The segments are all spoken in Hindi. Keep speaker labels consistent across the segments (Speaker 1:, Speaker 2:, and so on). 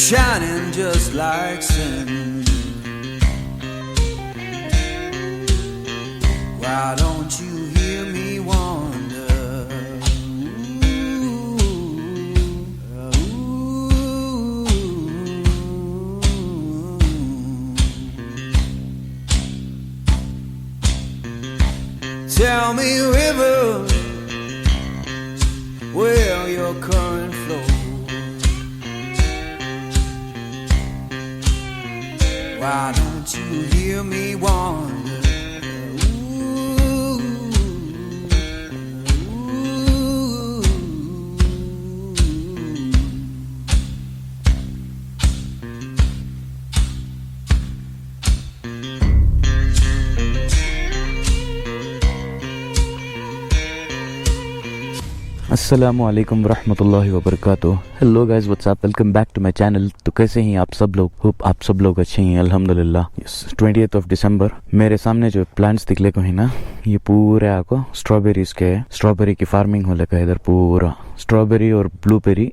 Speaker 1: shining just like sun. Why don't you hear me wonder? Tell me, river, where your current flows. Why don't you hear me wonder?
Speaker 2: अस्सलामु अलैकुम वरहमतुल्लाहि वबरकातुह। Hello guys, what's up, welcome back to my channel. तो कैसे हैं आप सब लोग? होप आप सब लोग अच्छे हैं, अल्हम्दुलिल्लाह। 20th of दिसंबर। मेरे सामने जो प्लांट्स दिखले को है ना, ये पूरे आपको स्ट्रॉबेरीज के, स्ट्रॉबेरी की फार्मिंग हो लगा इधर पूरा। स्ट्रॉबेरी और ब्लूबेरी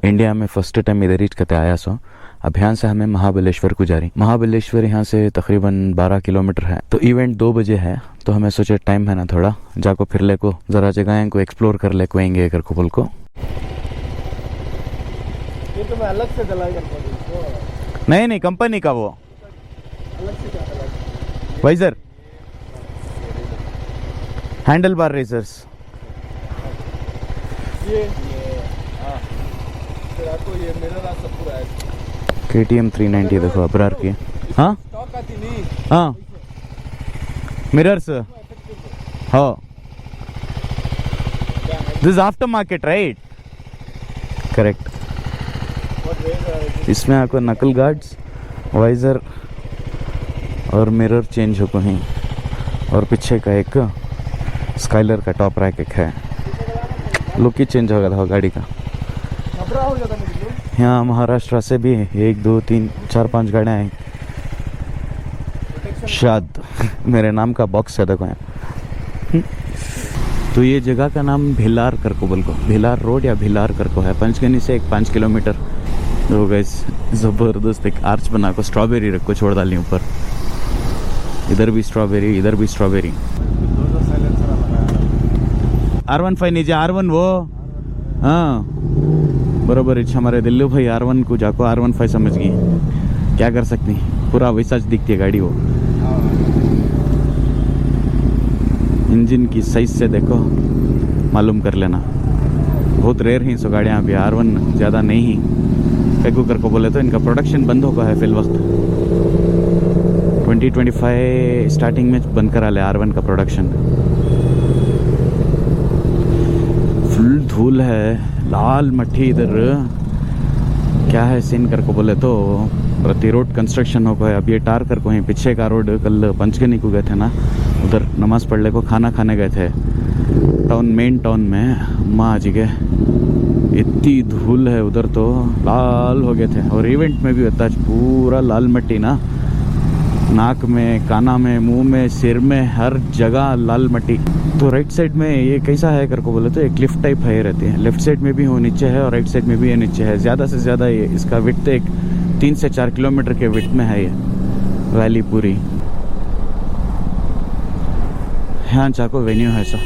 Speaker 2: इंडिया में फर्स्ट टाइम इधर रीच करते आया सो। अब यहाँ से हमें महाबलेश्वर को जा रही। महाबलेश्वर यहाँ से तकरीबन 12 किलोमीटर है। तो इवेंट 2 बजे है, तो हमें सोचे टाइम है ना, थोड़ा जाको फिर ले को, जरा जगह को एक्सप्लोर कर ले को आएंगे कर को बोल को।
Speaker 3: ये तो मैं अलग से डलाई
Speaker 2: नहीं नहीं, कंपनी का वो
Speaker 3: अलग से क्या डलाई?
Speaker 2: Visor, handle bar risers.
Speaker 3: ये हाँ, फिर आपको ये मेरा रास्ता पूरा है।
Speaker 2: KTM 390 देखो अबरार की। हाँ
Speaker 3: स्टॉक आती नहीं।
Speaker 2: हाँ, मिरर्स। हाँ, this after market right? Correct. इसमें आपको नकल गार्ड्स, वाइजर और मिरर चेंज हो कहीं, और पीछे का एक स्काइलर का टॉप रैक एक है। लुक ही चेंज हो गया था गाड़ी का।
Speaker 3: घबरा हो जाता मुझे।
Speaker 2: यहाँ महाराष्ट्र से भी 1 2 3 4 5 गाड़ियाँ आई। शाद मेरे नाम का बॉक्स है देखो यहाँ। तो ये जगह का नाम भिलार कर को बोल को, भिलार रोड या भिलार कर को है। पंचगनी से 5 किलोमीटर। तो गाइस ज़बरदस्त एक आर्च बना को स्ट्रॉबेरी रख को छोड़ डाली ऊपर। इधर भी स्ट्रॉबेरी, इधर भी स्ट्रॉबेरी। R15 नीचे R1 वो, हाँ बरोबर। इच्छा हमारे दिल्ली भाई R1 को जाको R15 समझ गई। क्या कर सकती, पूरा वैसा दिखती है गाड़ी वो। इंजन की साइज से देखो मालूम कर लेना। बहुत रेयर हैं सो गाड़ियाँ अभी। R1 ज़्यादा नहीं ही पैगू कर को बोले तो इनका प्रोडक्शन बंद होगा है फिल वक्त। 2025 स्टार्टिंग में बंद करा ले R1 का प्रोडक्शन। फुल धूल है, लाल मट्टी इधर। क्या है सीन कर को बोले तो प्रति रोड कंस्ट्रक्शन हो गया। अब ये टार कर को है। पीछे का रोड कल पंचगनी को गए थे ना, उधर नमाज पढ़ने को, खाना खाने गए थे टाउन, मेन टाउन में। माँ जी के इतनी धूल है उधर, तो लाल हो गए थे। और इवेंट में भी होता है पूरा लाल मट्टी ना, नाक में, काना में, मुंह में, सिर में, हर जगह लाल मट्टी। तो राइट साइड में ये कैसा है कर को बोले तो एक लिफ्ट टाइप है रहती है। लेफ्ट साइड में भी वो नीचे है और राइट साइड में भी ये नीचे है। ज़्यादा से ज़्यादा ये इसका विड्थ एक 3 से 4 किलोमीटर के विड्थ में है ये वैली पूरी। यहाँ चाको वेन्यू है सो।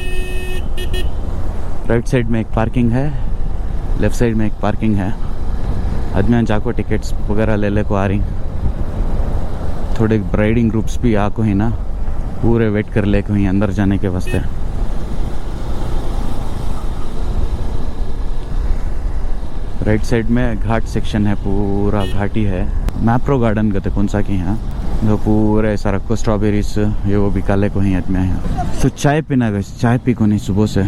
Speaker 2: राइट साइड में एक पार्किंग है, लेफ्ट साइड में एक पार्किंग है। आदमी जाको टिकट्स वगैरह ले को आ रही। थोड़े ब्राइडिंग ग्रुप्स भी आको ही ना, पूरे वेट कर ले को ही अंदर जाने के वास्ते। राइट साइड में घाट सेक्शन है, पूरा घाटी है। मैप्रो गार्डन कहते कौन सा की यहाँ, जो पूरे ऐसा रखो स्ट्रॉबेरीज ये वो बिकाले को ही आदमी यहाँ। तो चाय पीना गए, चाय पी को नहीं सुबह से।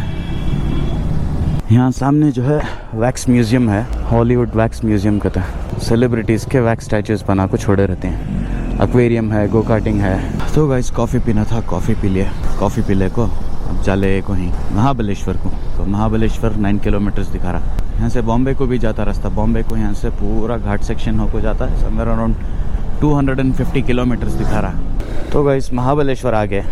Speaker 2: यहाँ सामने जो है वैक्स म्यूजियम है, हॉलीवुड वैक्स म्यूजियम कहते हैं। सेलिब्रिटीज़ के वैक्स स्टैचूज बना को छोड़े रहते हैं। एक्वेरियम है, गो कार्टिंग है। तो गाइस कॉफ़ी पीना था, कॉफ़ी पी लिए। कॉफ़ी पी ले को अब जाले को ही महाबलेश्वर को। तो महाबलेश्वर 9 किलोमीटर्स दिखा रहा। यहाँ से बॉम्बे को भी जाता रास्ता। बॉम्बे को यहाँ से पूरा घाट सेक्शन होकर जाता है। समवेयर अराउंड 250 किलोमीटर्स दिखा रहा। तो गाइस महाबलेश्वर आ गए।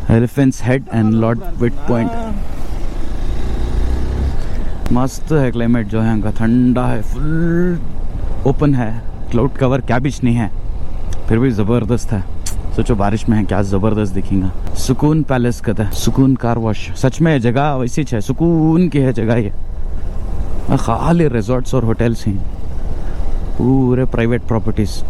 Speaker 2: Elephant's head and Lodwick point. मस्त है क्लाइमेट जो है यहाँ का, ठंडा है, फुल ओपन है, क्लाउड कवर क्या बीच नहीं है, फिर भी ज़बरदस्त है। सोचो बारिश में है क्या ज़बरदस्त दिखेगा। सुकून पैलेस कहते हैं, सुकून कार वॉश। सच में जगह वैसी है, सुकून की है जगह ये। खाली रिजॉर्ट्स और होटल्स हैं, पूरे प्राइवेट प्रॉपर्टीज।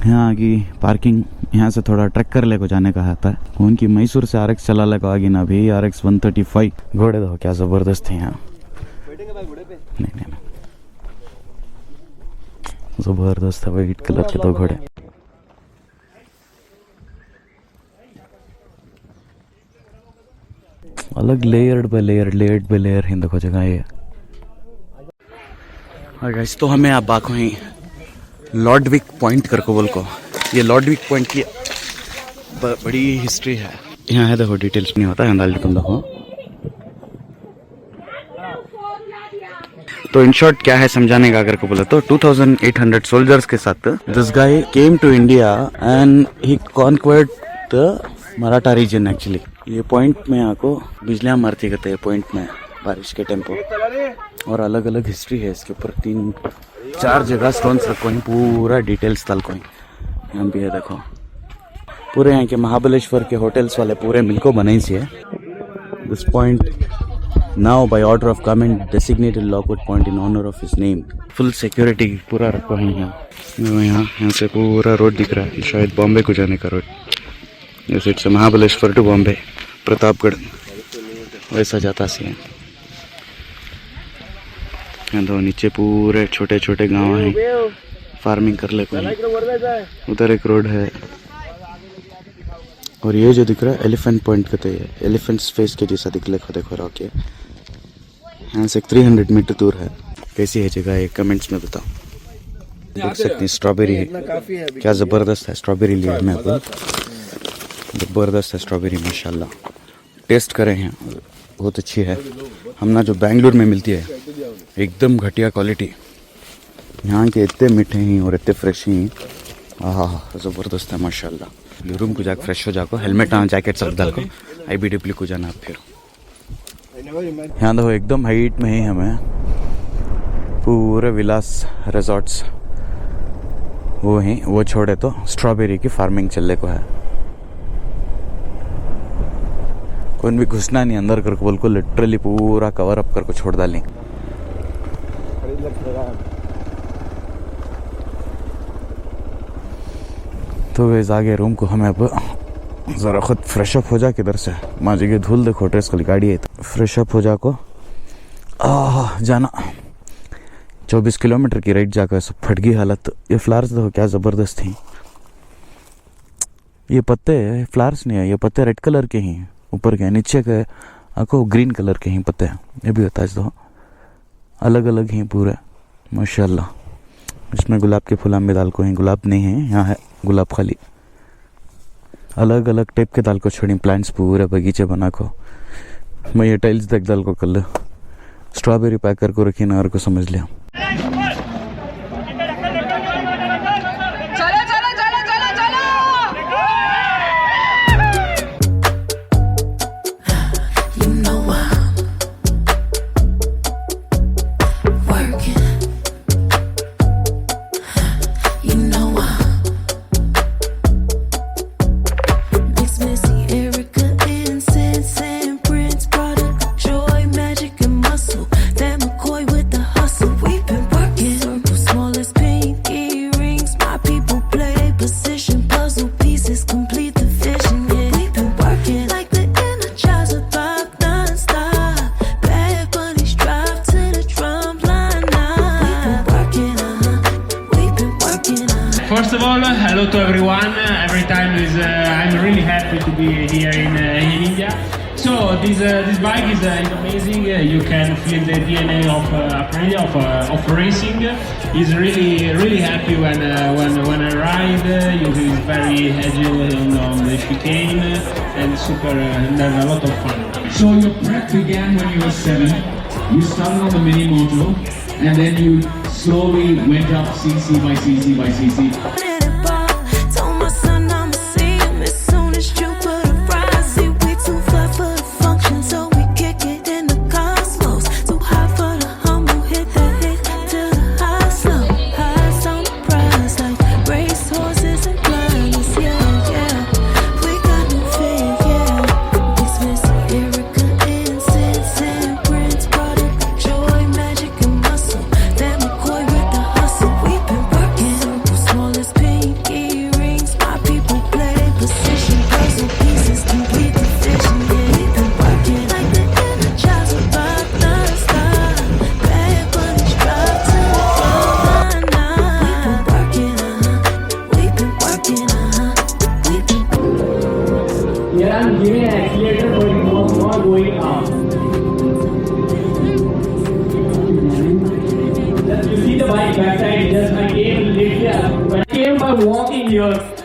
Speaker 2: यहाँ की पार्किंग, यहाँ से थोड़ा ट्रैक कर ले को जाने का है पर उनकी मैसूर से RX चला ले को आगे ना भी RX 135 घोड़े दो क्या ज़बरदस्त है यहाँ। नहीं ज़बरदस्त है, वाइट कलर के 2 घोड़े। अलग लेयर्ड बाय लेयर हिंद को जगह ये। और गाइस तो हमें आप बाको ही लॉर्डविक पॉइंट कर को बोल को, ये लॉर्डविक पॉइंट की बड़ी हिस्ट्री है। यहाँ है देखो, डिटेल्स नहीं होता है तुम देखो। तो इन शॉर्ट क्या है समझाने का अगर को बोले तो 2800 सोल्जर्स के साथ this guy came to India and he conquered the Maratha region. Actually ये पॉइंट में आपको बिजलियाँ मारती कहते हैं पॉइंट में बारिश के टेम्पो, और अलग अलग हिस्ट्री है इसके ऊपर। 3-4 जगह स्टोन्स रखो ही, पूरा डिटेल्स तल को यहाँ भी है देखो। पूरे यहाँ के महाबलेश्वर के होटल्स वाले पूरे मिलको बनाई सी है। This point now by order of government designated Lockwood point in honour of his name. Full security पूरा रखो है यहाँ से पूरा रोड दिख रहा है, शायद बॉम्बे को जाने का रोड। जैसे इट्स महाबलेश्वर टू बॉम्बे, प्रतापगढ़ वैसा जाता सी है। तो नीचे पूरे छोटे छोटे गांव हैं, फार्मिंग कर ले कोई। उधर एक रोड है, और ये जो दिख रहा है एलिफेंट पॉइंट कहते हैं, एलिफेंट्स फेस के जैसा दिख रहा देखो रॉके। यहाँ से 300 मीटर दूर है। कैसी है जगह ये कमेंट्स में बताओ। देख सकते हैं स्ट्रॉबेरी है, क्या ज़बरदस्त है। स्ट्रॉबेरी लिया मैं आपको, ज़बरदस्त है स्ट्रॉबेरी माशाल्लाह। टेस्ट करें हैं, बहुत अच्छी है। हम ना जो बेंगलुरु में मिलती है एकदम घटिया क्वालिटी, यहाँ के इतने मीठे हैं और इतने फ्रेश हैं। ज़बरदस्त है माशाल्लाह। रूम को जाकर फ्रेश हो जाको, हेलमेट जैकेट सब डाल को IBW को जाना। फिर यहाँ देखो एकदम हाइट में ही हमें पूरे विलास रिजॉर्ट्स वो हैं, वो छोड़े तो स्ट्रॉबेरी की फार्मिंग चलने को है। कोई भी घुसना नहीं अंदर कर को, बोल को लिटरली पूरा कवर अप कर को छोड़ डालें। तो वे आगे रूम को हमें अब ज़रा खुद फ्रेश अप हो जा। किधर से माँ जी की धूल देखो, ड्रेस को गाड़ी है तो फ्रेश अप हो जा को जाना। 24 किलोमीटर की राइड जाकर सब फट गई हालत। ये फ्लावर्स देखो क्या ज़बरदस्त थी। ये पत्ते फ्लावर्स नहीं है, ये पत्ते रेड कलर के ही ऊपर के, नीचे के आपको ग्रीन कलर के ही पत्ते हैं। ये भी होता है तो अलग अलग ही पूरे माशाल्लाह। इसमें गुलाब के फूल हम भी दाल को ही, गुलाब नहीं है यहाँ, है गुलाब खाली। अलग अलग टाइप के दाल को छोड़ी प्लांट्स पूरे बगीचे बना को। मैं ये टाइल्स देख दाल को कल स्ट्रॉबेरी पैक कर को रखी ना और को समझ लिया।
Speaker 4: First of all, hello to everyone. Every time is I'm really happy to be here in India. So this bike is amazing. You can feel the DNA of Aprilia of racing. Is really happy when I ride. He's very agile on the chicane and super and have a lot of fun.
Speaker 5: So your prep began when you were 7. You started on the mini moto, and then you slowly went up cc by cc by cc.
Speaker 6: Told my son I'ma see him as soon as you put a ride. See we too fly for the function, so we kick it.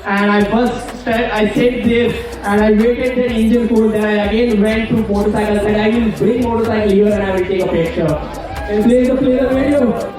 Speaker 4: and I stayed there and I waited the engine cool. Then I again went to motorcycle. I said I will bring motorcycle here and I will take a picture. And play the video.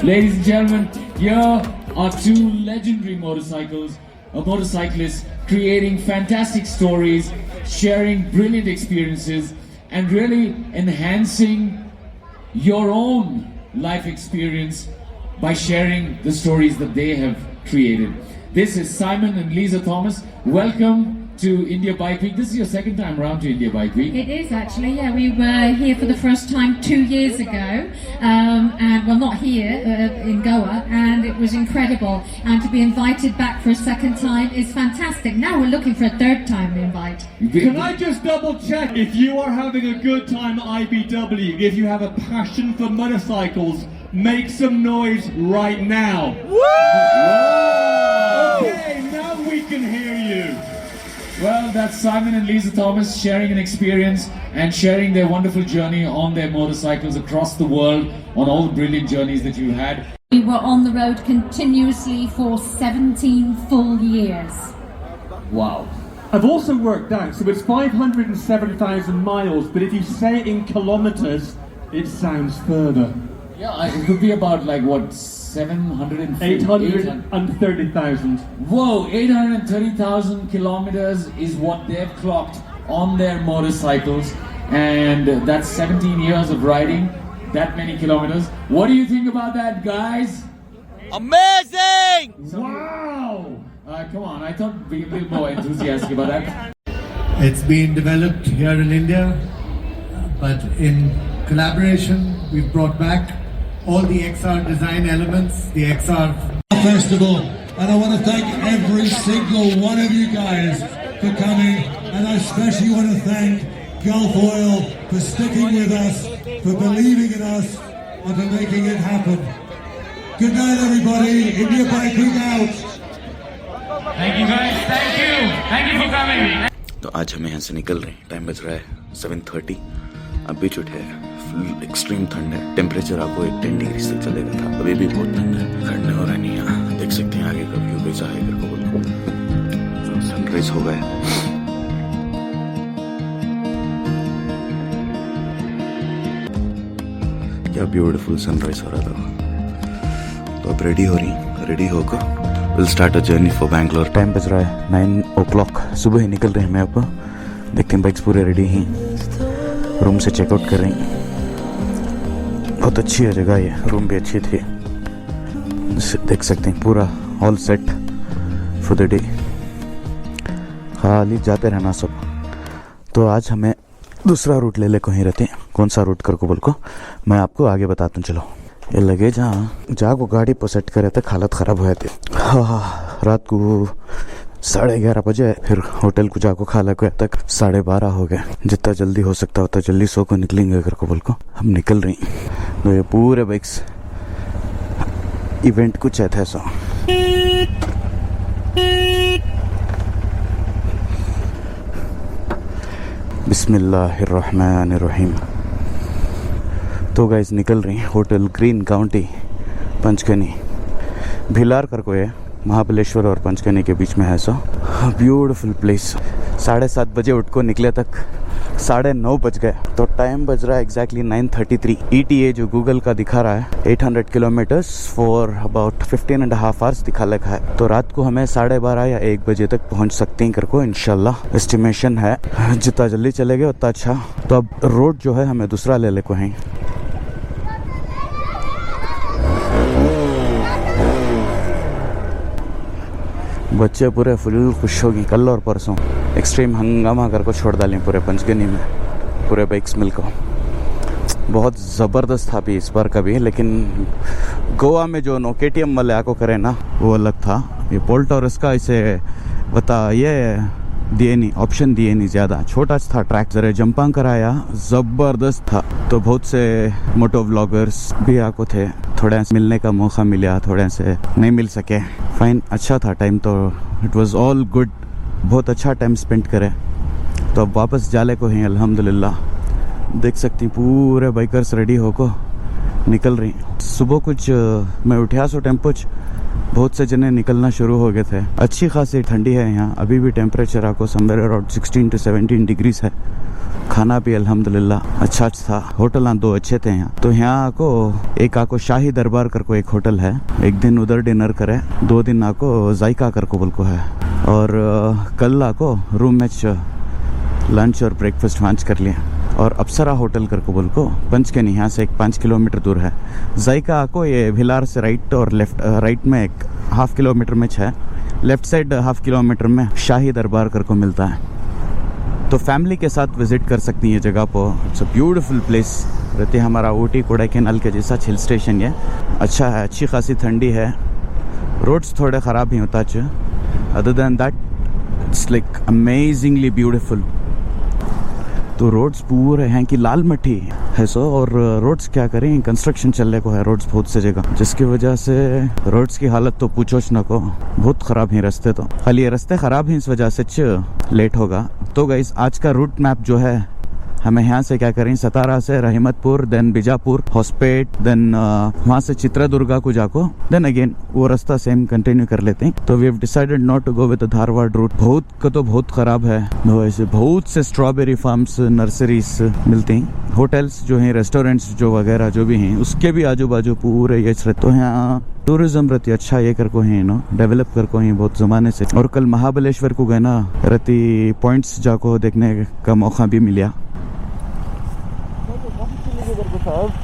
Speaker 5: Ladies and gentlemen, here are two legendary motorcyclists creating fantastic stories, sharing brilliant experiences, and really enhancing your own life experience by sharing the stories that they have created. This is Simon and Lisa Thomas. Welcome to India Bike Week. This is your second time around to India Bike Week.
Speaker 6: It is actually, yeah. We were here for the first time 2 years ago, and well, not here, in Goa, and it was incredible. And to be invited back for a second time is fantastic. Now we're looking for a third time invite.
Speaker 7: Can I just double check? If you are having a good time at IBW, if you have a passion for motorcycles, make some noise right now. Okay, now we can hear you.
Speaker 5: Well, that's Simon and Lisa Thomas sharing an experience and sharing their wonderful journey on their motorcycles across the world, on all the brilliant journeys that you had.
Speaker 6: We were on the road continuously for 17 full years.
Speaker 5: Wow.
Speaker 7: I've also worked out, so it's 507,000 miles, but if you say it in kilometers, it sounds further.
Speaker 5: Yeah, it could be about like what,
Speaker 7: 830,000.
Speaker 5: Whoa, 830,000 kilometers is what they've clocked on their motorcycles, and that's 17 years of riding that many kilometers. What do you think about that, guys?
Speaker 1: Amazing!
Speaker 5: Wow! Come on, I thought we'd be more enthusiastic about that.
Speaker 8: It's been developed here in India, but in collaboration, we've brought back all the XR design elements, the XR
Speaker 9: Festival, and I want to thank every single one of you guys for coming, and I especially want to thank Gulf Oil for sticking with us, for believing in us, and for making it happen. Good night, everybody. India Bike Week out.
Speaker 4: Thank you guys. Thank you for coming.
Speaker 2: तो आज हम यहाँ से निकल रहे हैं. टाइम बज रहा है 7:30. अभी जो है फुल एक्सट्रीम ठंड है. टेम्परेचर आपको 10 डिग्री से चलेगा था. अभी भी बहुत ठंड है. खड़ने हो रहा नहीं यहाँ. देख सकते हैं आगे का व्यू कैसा है करके बोलो. सनराइज हो गया. क्या ब्यूटीफुल सनराइज हो रहा था. तो अब रेडी हो रही. रेडी होकर will start a journey for Bangalore. Time बज रहा है 9 o'clock. सुबह ही निकल रहे हैं. मैं अब देखते हैं बाइक्स पूरे रेडी हैं. रूम से चेकआउट कर रहे हैं. बहुत अच्छी है जगह ये. रूम भी अच्छी थी. देख सकते हैं पूरा all set for the day. खाली जाते रहना सब. तो आज हमें दूसरा रूट ले कहीं रहते हैं. कौन सा रूट कर को बोल को मैं आपको आगे बताता हूँ. चलो ये लगे जहाँ को गाड़ी पर सेट करे तक हालत ख़राब हुए थे. हाँ, रात को 11:30 बजे. फिर होटल को जाको खा लगे तक 12:30 हो गए. जितना जल्दी हो सकता उतना जल्दी सो को निकलेंगे अगर को बोल को हम निकल रही. तो ये पूरे बाइक्स इवेंट कुछ है ऐसा. बिस्मिल्लाहिर्रहमानिर्रहीम. तो गाइस निकल रही हैं. होटल ग्रीन काउंटी पंचकनी भिलार कर को है. महाबलेश्वर और पंचकनी के बीच में है सो. Beautiful place. 7:30 बजे उठ को निकले तक 9:30 बज गए. तो टाइम बज रहा है एग्जैक्टली 9:33. ETA जो गूगल का दिखा रहा है 800 किलोमीटर्स फॉर अबाउट 15.5 आवर्स दिखा रखा है. तो रात को हमें 12:30 या 1 बजे तक पहुंच सकते हैं कर को इंशाल्लाह. एस्टिमेशन है जितना जल्दी चलेगा उतना अच्छा. तो अब रोड जो है हमें दूसरा ले को है. बच्चे पूरे फुल खुश होगी. कल और परसों एक्सट्रीम हंगामा कर को छोड़ डालें पूरे पंचगनी में पूरे बाइक्स मिलकर. बहुत ज़बरदस्त था भी इस बार का भी, लेकिन गोवा में जो नो KTM वाले आको करे ना वो अलग था। ये पोल टॉरस का इसे बता ये दिए नहीं, ऑप्शन दिए नहीं ज़्यादा, छोटा था ट्रैक, जरा जंपांग कराया, ज़बरदस्त था। तो बहुत से मोटो व्लॉगर्स भी आको थे, थोड़े से मिलने का मौका मिला, थोड़े से नहीं मिल सके। फाइन, अच्छा था टाइम, तो इट वाज ऑल गुड, बहुत अच्छा टाइम स्पेंड करे। तो अब वापस जाले को ही अल्हम्दुलिल्लाह। देख सकती पूरे बाइकर्स रेडी होको निकल रही। सुबह कुछ मैं उठा सो टेम्पो बहुत से जने निकलना शुरू हो गए थे। अच्छी खासी ठंडी है यहाँ, अभी भी टेम्परेचर आपको समवेयर अराउंड 16 to 17 डिग्रीज है। खाना भी अल्हम्दुलिल्लाह अच्छा था। होटल 2 अच्छे थे यहाँ। तो यहाँ आको एक आको शाही दरबार करको एक होटल है, एक दिन उधर डिनर करे, 2 दिन आको जायका करको बोल को है, और कल आको रूम में लंच और ब्रेकफास्ट वांच कर लिया। और अप्सरा होटल करको बोल को पंचकनी यहाँ से एक 5 किलोमीटर दूर है। जायका आको ये भिलार से राइट और लेफ्ट, राइट में एक 1/2 किलोमीटर में है, लेफ्ट साइड 1/2 किलोमीटर में शाही दरबार करको मिलता है। तो फैमिली के साथ विजिट कर सकती हैं ये जगह को। इट्स अ ब्यूटीफुल प्लेस रहती है। हमारा ऊटी कोडाईकनाल के जैसा हिल स्टेशन ये अच्छा है, अच्छी खासी ठंडी है। रोड्स थोड़े ख़राब ही होता है, other than that it's like amazingly beautiful. तो रोड्स पूरे हैं कि लाल मट्टी है सो, और रोड्स क्या करें, कंस्ट्रक्शन चलने को है रोड्स बहुत से जगह, जिसकी वजह से रोड्स की हालत तो पूछो न को, बहुत ख़राब हैं रास्ते। तो खाली ये रास्ते ख़राब हैं, इस वजह से लेट होगा। तो गाइस आज का रूट मैप जो है, हमें यहाँ से क्या करें, सतारा से रहमतपुर, देन बीजापुर, हॉस्पेट, देन वहाँ से चित्रदुर्गा को जाको, देन अगेन वो रास्ता सेम कंटिन्यू कर लेते हैं। तो we have decided not to go with the Dharwad route. बहुत का तो बहुत ख़राब है, वैसे बहुत से स्ट्रॉबेरी फार्म्स, नर्सरीज मिलती हैं, होटल्स जो हैं, रेस्टोरेंट्स जो वगैरह जो भी हैं, उसके भी आजू बाजू पूरे ये तो यहाँ टूरिज्म रहती अच्छा ये कर को है नो, डेवलप कर को ही बहुत ज़माने से। और कल महाबलेश्वर को गए ना, रहती पॉइंट्स जाको देखने का मौका भी मिला।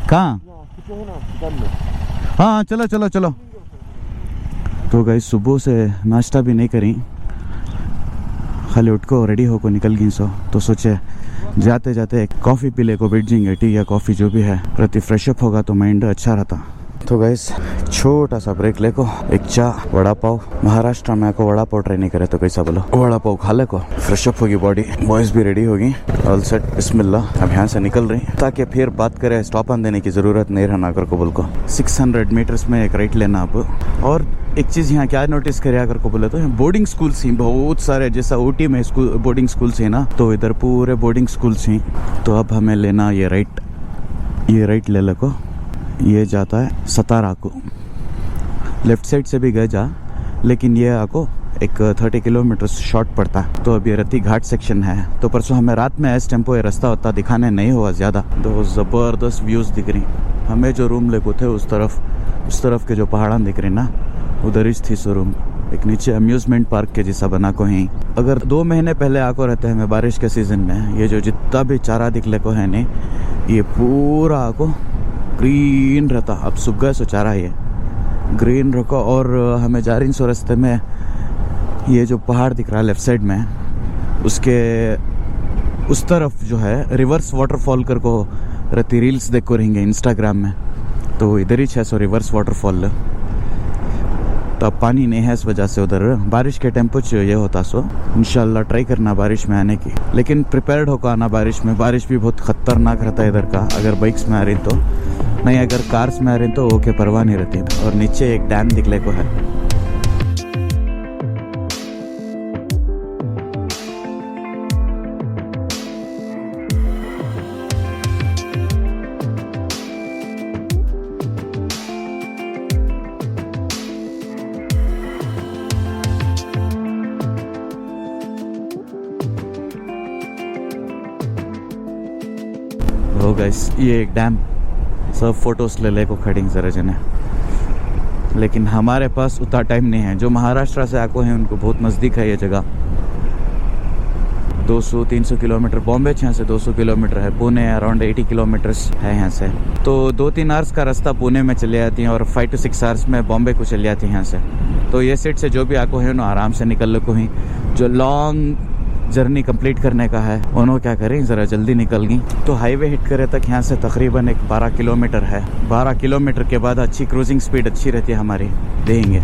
Speaker 2: कहाँ? हाँ चलो चलो चलो। तो गाइस सुबह से नाश्ता भी नहीं करी, खाली उठ को रेडी होकर निकल गई सो। तो सोचे जाते जाते कॉफ़ी पी ले को बैठ जाएंगे, टी या कॉफ़ी जो भी है, प्रति फ्रेश अप होगा तो माइंड अच्छा रहता। तो गाइस छोटा सा ब्रेक ले को, एक चाय, वड़ा पाव। महाराष्ट्र में आपको वड़ा पाव ट्राई नहीं करे तो कैसा बोलो, वड़ा पाव खा ले को, फ्रेश अप होगी बॉडी, बॉयज भी रेडी होगी, ऑल सेट, बिस्मिल्लाह। अब यहाँ से निकल रही ताकि फिर बात करें, स्टॉप ऑन देने की ज़रूरत नहीं रहना कर को बोल को। 600 मीटर्स में एक राइट लेना आप। और एक चीज़ यहाँ क्या नोटिस करे अगर को बोले तो बोर्डिंग स्कूल्स ही बहुत सारे, जैसा ऊटी में स्कूल बोर्डिंग स्कूल्स हैं ना, तो इधर पूरे बोर्डिंग स्कूल्स हैं। तो अब हमें लेना ये राइट ले को, ये जाता है सतारा को। लेफ्ट साइड से भी गए जा, लेकिन ये आपको एक 30 किलोमीटर शॉर्ट पड़ता है। तो अभी रत्ती घाट सेक्शन है, तो परसों हमें रात में इस टेम्पो ये रास्ता होता दिखाने नहीं हुआ ज़्यादा। तो ज़बरदस्त व्यूज़ दिख रही हमें। जो रूम ले को थे उस तरफ के जो पहाड़ां दिख रही ना, उधर ही थी सो रूम। एक नीचे अम्यूज़मेंट पार्क के जैसा बना को ही। अगर 2 महीने पहले आको रहते हैं बारिश के सीज़न में, ये जो जितना भी चारा दिखले को है नहीं, ये पूरा आको ग्रीन रहता। अब सुबह सो चारा ये ग्रीन रखो। और हमें जा रही सो रास्ते में ये जो पहाड़ दिख रहा है लेफ्ट साइड में, उसके उस तरफ जो है रिवर्स वाटरफॉल कर को रहती, रील्स देखो रहेंगे इंस्टाग्राम में, तो इधर ही 600 रिवर्स वाटरफॉल। तो अब पानी नहीं है इस वजह से उधर बारिश के टेम्परेचर ये होता। सो इंशाल्लाह ट्राई करना बारिश में आने की, लेकिन प्रिपेयर्ड होकर आना बारिश में। बारिश भी बहुत ख़तरनाक रहता है इधर का, अगर बाइक्स में आ रही तो नहीं, अगर कार्स में आ रही तो ओके परवाह नहीं रहती। और नीचे एक डैम दिखने को है। हो गाइस ये एक डैम, सब फोटोज ले को खड़ी जरा जने, लेकिन हमारे पास उतना टाइम नहीं है। जो महाराष्ट्र से आको हैं उनको बहुत नज़दीक है ये जगह, 200-300 किलोमीटर। बॉम्बे यहाँ से 200 किलोमीटर है, पुणे अराउंड 80 किलोमीटर्स है यहाँ से। तो 2-3 आवर्स का रास्ता पुणे में चले जाती हैं और 5 to 6 आवर्स में बॉम्बे को चली जाती हैं यहाँ से। तो ये सेट से जो भी आको है ना आराम से निकल लो को ही। जो लॉन्ग जर्नी कंप्लीट करने का है। उन्होंने क्या करें, ज़रा जल्दी निकल गई तो हाईवे हिट करे तक यहाँ से तकरीबन एक 12 किलोमीटर है। 12 किलोमीटर के बाद अच्छी क्रूजिंग स्पीड अच्छी रहती है हमारी, देंगे।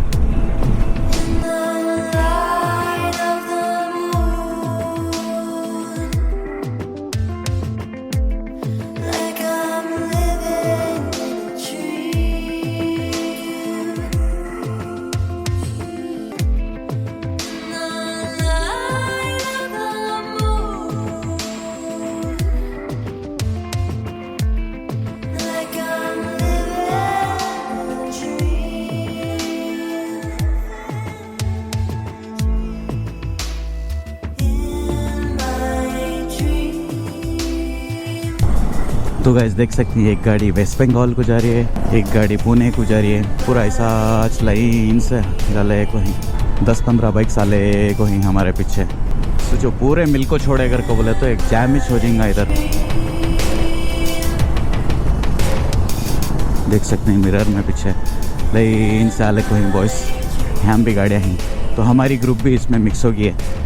Speaker 2: तो गाइस देख सकती है, एक गाड़ी वेस्ट बंगाल को जा रही है, एक गाड़ी पुणे को जा रही है। पूरा ऐसा लाइन से गले को ही 10-15 बाइक साले को ही हमारे पीछे। तो जो पूरे मिल को छोड़े कर को बोले तो एक जैम ही हो जाएगा इधर। देख सकते हैं मिरर में पीछे लाइन से आले को ही बॉयस, यहाँ भी गाड़ियाँ हैं। तो हमारी ग्रुप भी इसमें मिक्स हो गई है।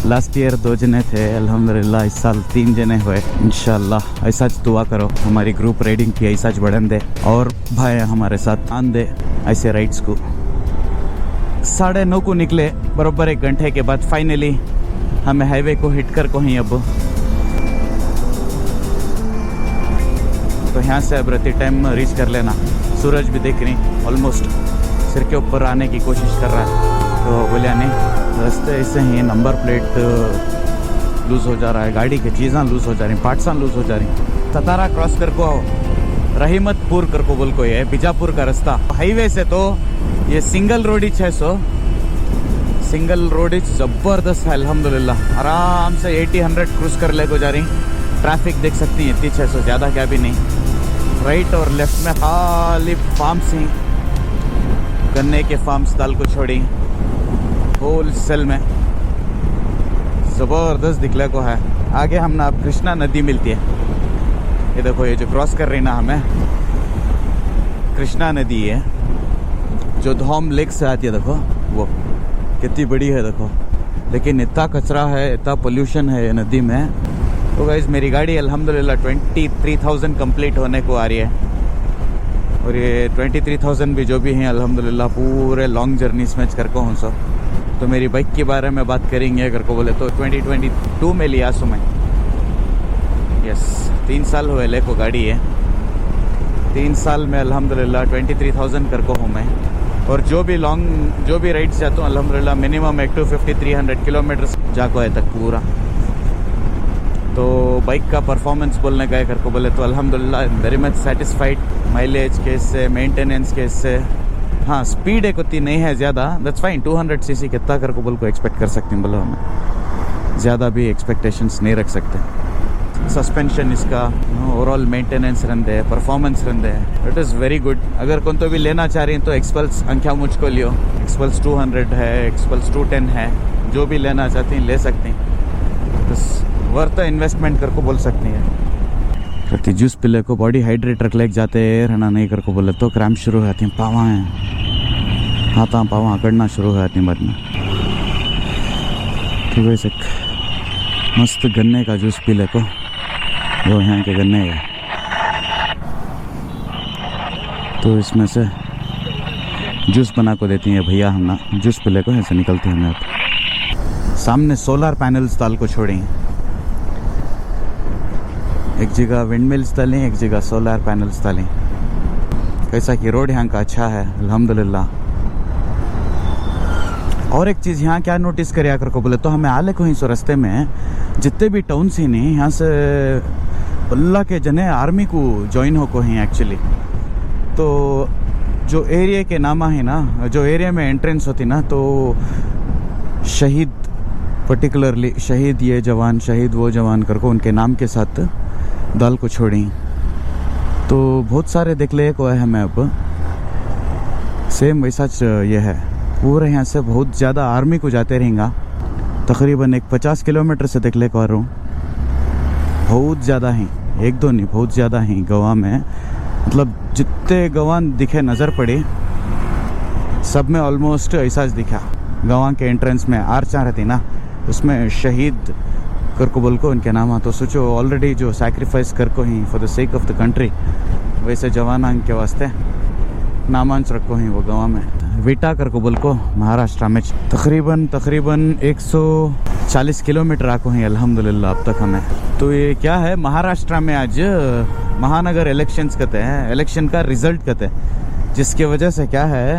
Speaker 2: लास्ट ईयर 2 जने थे, अल्हम्दुलिल्लाह इस साल 3 जने हुए। इंशाल्लाह ऐसा दुआ करो हमारी ग्रुप राइडिंग की ऐसा बढ़न दे और भाई हमारे साथ आन दे ऐसे राइड्स को। 9:30 को निकले, बराबर 1 घंटे के बाद फाइनली हमें हाईवे को हिट कर को ही अब। तो यहाँ से अब रहते टाइम रीच कर लेना। सूरज भी देख रही ऑलमोस्ट सिर के ऊपर आने की कोशिश कर रहा है। तो बोलिया नहीं, रास्ते ऐसे ही नंबर प्लेट लूज़ हो जा रहा है, गाड़ी की चीज़ें लूज़ हो जा रही, पार्ट्सां लूज़ हो जा रही। सतारा क्रॉस कर को रहीमतपुर कर को बोल को ये बीजापुर का रास्ता हाईवे से तो ये सिंगल रोड ही 600 सिंगल रोड ही ज़बरदस्त है। अल्हम्दुलिल्लाह आराम से 80-100 क्रूज कर ले को जा रही। ट्रैफिक देख सकती हैं इतनी 600, ज़्यादा क्या भी नहीं। राइट और लेफ्ट में खाली फार्म्स ही, गन्ने के फार्म्स दाल को छोड़ी होल सेल में ज़बरदस्त दिखले को है। आगे हम ना अब कृष्णा नदी मिलती है। ये देखो, ये जो क्रॉस कर रही ना हमें कृष्णा नदी है जो धौम लेक से आती है। देखो वो कितनी बड़ी है देखो, लेकिन इतना कचरा है, इतना पोल्यूशन है ये नदी में। तो गाइस मेरी गाड़ी अल्हम्दुलिल्लाह 23,000 कंप्लीट होने को आ रही है। और ये 23,000 भी जो भी हैं अल्हम्दुलिल्लाह पूरे लॉन्ग जर्नीस में कर को हूँ सब। तो मेरी बाइक के बारे में बात करेंगे अगर को बोले तो 2022 में लिया सो मैं। यस 3 साल हुए ले को गाड़ी है। 3 साल में अल्हम्दुलिल्लाह 23,000 कर को हूँ मैं। और जो भी राइड्स जाता हूँ अल्हम्दुलिल्लाह मिनिमम 250-300 किलोमीटर जाको है तक पूरा। तो बाइक का परफॉर्मेंस बोलने गए कर को बोले तो अल्हम्दुलिल्लाह वेरी मच सेटिस्फाइड। माइलेज के इससे, मेंटेनेंस के इससे, हाँ स्पीड एक उतनी नहीं है ज़्यादा, दैट्स फाइन। 200 सीसी कितना कर को बोल को एक्सपेक्ट कर सकते हैं, बोलो हमें ज़्यादा भी एक्सपेक्टेशंस नहीं रख सकते। सस्पेंशन इसका ओवरऑल मेंटेनेंस रहते हैं, परफॉर्मेंस रहते हैं, इट इज़ वेरी गुड। अगर कौन तो भी लेना चाह रही हैं तो एक्सपल्स अंख्या मुझको लियो, एक्सपल्स 200 है, एक्सपल्स 210 है, जो भी लेना चाहती हैं ले सकती हैं। बस वर्थ इन्वेस्टमेंट कर को बोल सकती हैं। प्रति जूस पिले को बॉडी हाइड्रेट रख लेके जाते रहना नहीं कर को बोले तो क्रैम्प शुरू हो जाती हैं, पावा हैं हाथा पावा अकड़ना शुरू हो जाती हैं बाद में। तो वैसे मस्त गन्ने का जूस पी ले को, वो यहाँ के गन्ने है तो इसमें से जूस बना को देती हैं भैया। हम ना जूस पिले को ऐसे निकलते हैं। हमें अब सामने सोलर पैनल्स दाल को छोड़ी, एक जगह विंड मिल्स डालें, एक जगह सोलर पैनल्स डालें। कैसा कि रोड यहाँ का अच्छा है अल्हम्दुलिल्लाह। और एक चीज़ यहाँ क्या नोटिस करिया कर को बोले तो हमें आले को ही सो रास्ते में जितने भी टाउन से नहीं यहाँ से अल्लाह के जने आर्मी को ज्वाइन हो को हैं एक्चुअली। तो जो एरिया के नामा है ना, जो एरिया में एंट्रेंस होती ना, तो शहीद पर्टिकुलरली शहीद ये जवान, शहीद वो जवान करको उनके नाम के साथ दाल को छोड़ी। तो बहुत सारे देख ले को है हमें अब सेम वैसा ये है। पूरे यहाँ से बहुत ज़्यादा आर्मी को जाते रहेंगा, तकरीबन 50 किलोमीटर से देख ले को आ रहा हूँ। बहुत ज़्यादा ही, 1-2 नहीं, बहुत ज़्यादा ही गवा में, मतलब जितने गवान दिखे नज़र पड़ी सब में ऑलमोस्ट ऐसा दिखा। गवा के एंट्रेंस में आर्चा रहती ना, उसमें शहीद कर को बोल को उनके नाम तो सोचो ऑलरेडी जो सैक्रिफाइस कर को ही for the sake of the country, वैसे जवाना के वास्ते नामांच रखो ही वो गाँव में विटा कर को बोल को महाराष्ट्र में तकरीबन 140 किलोमीटर आको ही अल्हम्दुलिल्लाह अब तक हमें। तो ये क्या है, महाराष्ट्र में आज महानगर इलेक्शंस कहते हैं, इलेक्शन का रिजल्ट कहते हैं, जिसकी वजह से क्या है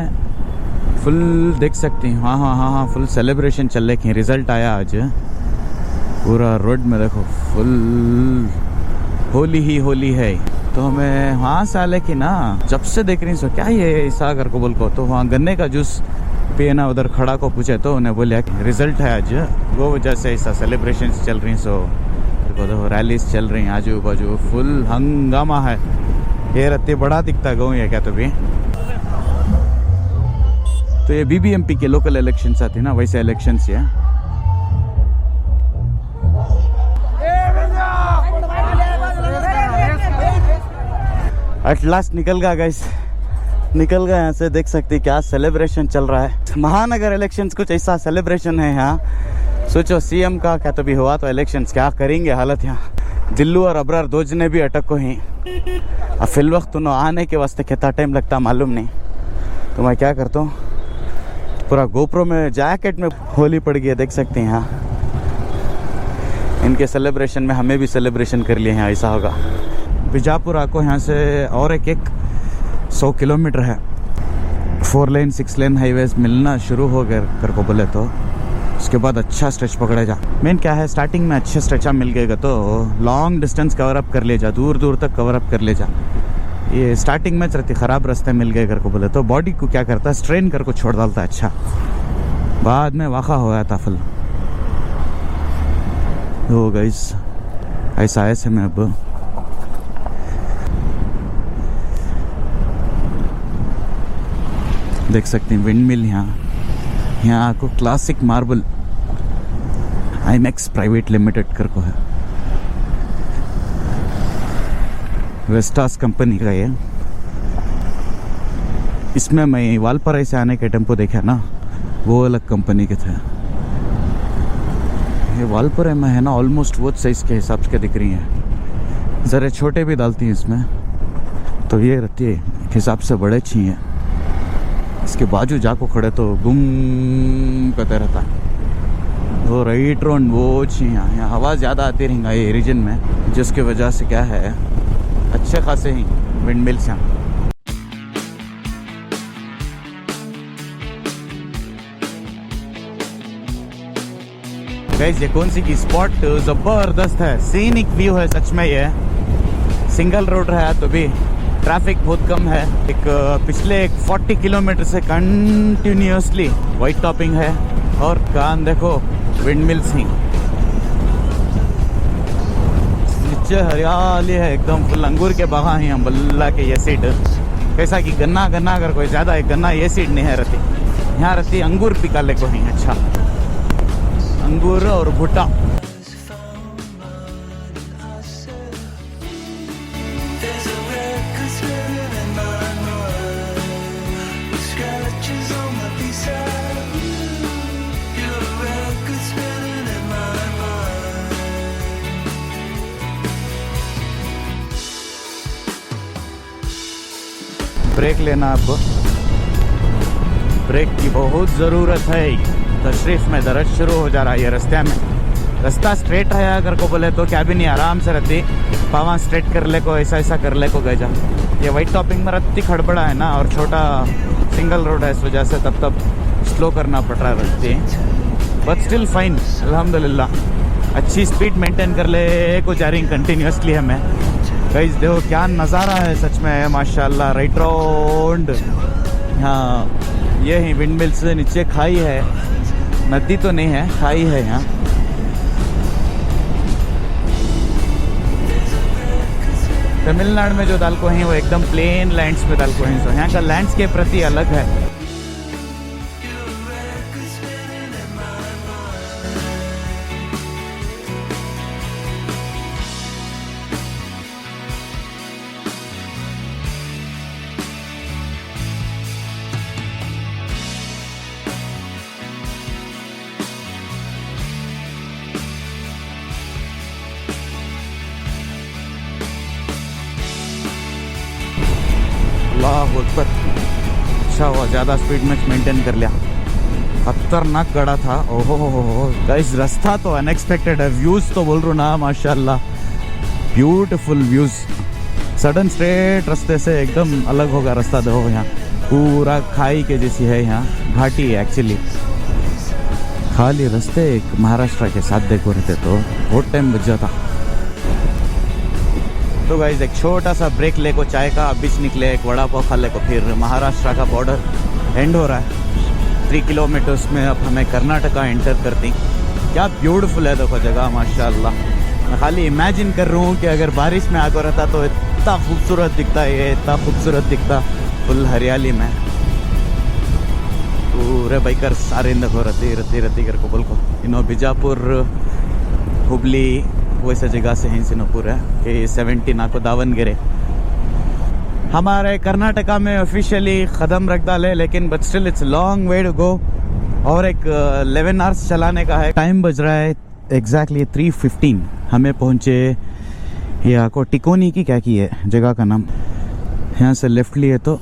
Speaker 2: फुल देख सकती हैं। हाँ फुल सेलिब्रेशन चल रही है। रिजल्ट आया आज, पूरा रोड में देखो फुल होली ही होली है। तो हमें वहाँ से आले की ना जब से देख रही सो क्या ये सागर को बोल को, तो वहाँ गन्ने का जूस पिए ना, उधर खड़ा को पूछे तो उन्हें बोले रिजल्ट है आज, वो वजह से ऐसा सेलिब्रेशन चल रही। सो देखो रैलीज चल रही हैं आजू बाजू, फुल हंगामा है। ये रत्ती बड़ा दिखता गाँव ये क्या तो भी। तो ये BBMP के लोकल इलेक्शंस आते हैं ना, वैसे इलेक्शंस है। एट लास्ट निकल गया गाइस, निकल गए यहाँ से। देख सकते क्या सेलिब्रेशन चल रहा है। महानगर इलेक्शंस कुछ ऐसा सेलिब्रेशन है यहाँ। सोचो CM का क्या तो भी हुआ तो इलेक्शंस क्या करेंगे हालत यहाँ। दिल्लू और अबरार दो जने भी अटक को ही। अब फिल वक्त उन्होंने आने के वास्ते कितना टाइम लगता मालूम नहीं। तो मैं क्या करता हूँ, पूरा गोप्रो में जैकेट में होली पड़ गई है, देख सकते हैं यहाँ। इनके सेलिब्रेशन में हमें भी सेलिब्रेशन कर लिए हैं, ऐसा होगा। बीजापुर आको यहाँ से और एक 100 किलोमीटर है। 4 लेन 6 लेन हाईवेज मिलना शुरू हो गए कर को बोले तो उसके बाद अच्छा स्ट्रेच पकड़े जा। मेन क्या है, स्टार्टिंग में अच्छे स्ट्रेचा मिल गएगा तो लॉन्ग डिस्टेंस कवर अप कर ले जा, दूर दूर तक कवर अप कर ले जा। ये स्टार्टिंग में चलती ख़राब रास्ते मिल गए कर को बोले तो बॉडी को क्या करता है, स्ट्रेन कर को छोड़ डालता है। अच्छा बाद में वाक़ा हो गया था फुल। तो गाइस ऐसा ऐसे में अब देख सकते हैं विंड मिल। यहाँ आपको classic marble IMAX private limited कर को है, वेस्टास कंपनी का ये। इसमें मैं वालपराई से आने के टेम्पो देखा ना, वो अलग कंपनी के थे। ये वालपराई में है ना ऑलमोस्ट वो साइज़ के हिसाब से दिख रही हैं, ज़रा छोटे भी डालती हैं इसमें, तो ये रहती है एक हिसाब से बड़े अच्छी हैं। इसके बाजू जाको खड़े तो गुम करते रहता है वो राइट रोड वो छिया। यहाँ हवा ज़्यादा आती रहेगा ये रीजन में, जिसकी वजह से क्या है अच्छे खासे ही विंड मिल्स हैं। गाइस ये कौन सी की स्पॉट ज़बरदस्त है, सीनिक व्यू है सच में। ये सिंगल रोड है तो भी ट्रैफिक बहुत कम है। एक पिछले 40 किलोमीटर से कंटिन्यूसली वाइट टॉपिंग है और कान देखो विंड मिल्स ही। नीचे हरियाली है एकदम फुल, अंगूर के बागा ही अम्बल्ला के ये सीड। कैसा कि गन्ना गन्ना अगर कोई ज़्यादा है गन्ना ये सीड नहीं है रहती, यहाँ रहती अंगूर पिकाले को ही। अच्छा अंगूर और भुट्टा। ब्रेक लेना आपको, ब्रेक की बहुत ज़रूरत है। तशरीफ में दर्द शुरू हो जा रहा है ये रास्ते में। रास्ता स्ट्रेट है अगर को बोले तो क्या भी नहीं, आराम से रहती पावा स्ट्रेट कर ले को, ऐसा ऐसा कर ले को गए जा। ये वाइट टॉपिंग में रत्ती खड़बड़ा है ना और छोटा सिंगल रोड है, इस वजह से तब स्लो करना पड़ रहा है रत्ती, बट स्टिल फाइन अल्हम्दुलिल्लाह। अच्छी स्पीड मेंटेन कर ले को जा रही कंटिन्यूसली हमें। गाइस देखो क्या नज़ारा है सच में माशाल्लाह। राइट रोड, हाँ ये ही विंड मिल से नीचे खाई है, नदी तो नहीं है, खाई है यहाँ। तमिलनाडु में जो दालको हैं वो एकदम प्लेन लैंड्स में दालको हैं, तो यहाँ का लैंड्सकेप प्रति अलग है। ऊपर। अच्छा हुआ ज़्यादा स्पीड में मेंटेन कर लिया, खतरनाक गड़ा था। ओहो हो गाइस, रास्ता तो अनएक्सपेक्टेड है, व्यूज़ तो बोल रहा हूँ ना माशाल्लाह, ब्यूटीफुल व्यूज़। सडन स्ट्रेट रास्ते से एकदम अलग होगा रास्ता। देखो यहाँ पूरा खाई के जैसी है, यहाँ घाटी है एक्चुअली। खाली रास्ते एक महाराष्ट्र के साथ देखो रहते तो बहुत टाइम बच जाता। तो गाइस एक छोटा सा ब्रेक ले को चाय का, बीच निकले एक वड़ा पाव खा ले को, फिर महाराष्ट्र का बॉर्डर एंड हो रहा है। 3 किलोमीटर्स में अब हमें कर्नाटका एंटर करती। क्या ब्यूटीफुल है देखो जगह माशाल्लाह। मैं खाली इमेजिन कर रहा हूँ कि अगर बारिश में आकर रहता तो इतना खूबसूरत दिखता है, ये इतना खूबसूरत दिखता फुल हरियाली में। पूरे बाइकर सारे देखो रती कर को बोल को इनो बिजापुर हुबली वैसे जगह से हैं सिनोपुर है कि 70 नाको दावनगेरे। हमारे कर्नाटका में ऑफिशियली कदम रख डाले, लेकिन but still it's long way to go. और एक 11 आवर्स चलाने का है। टाइम बज रहा है एग्जैक्टली 3:15। हमें पहुँचे यहाँ को टिकोनी की क्या की है जगह का नाम। यहाँ से लेफ्ट लिए तो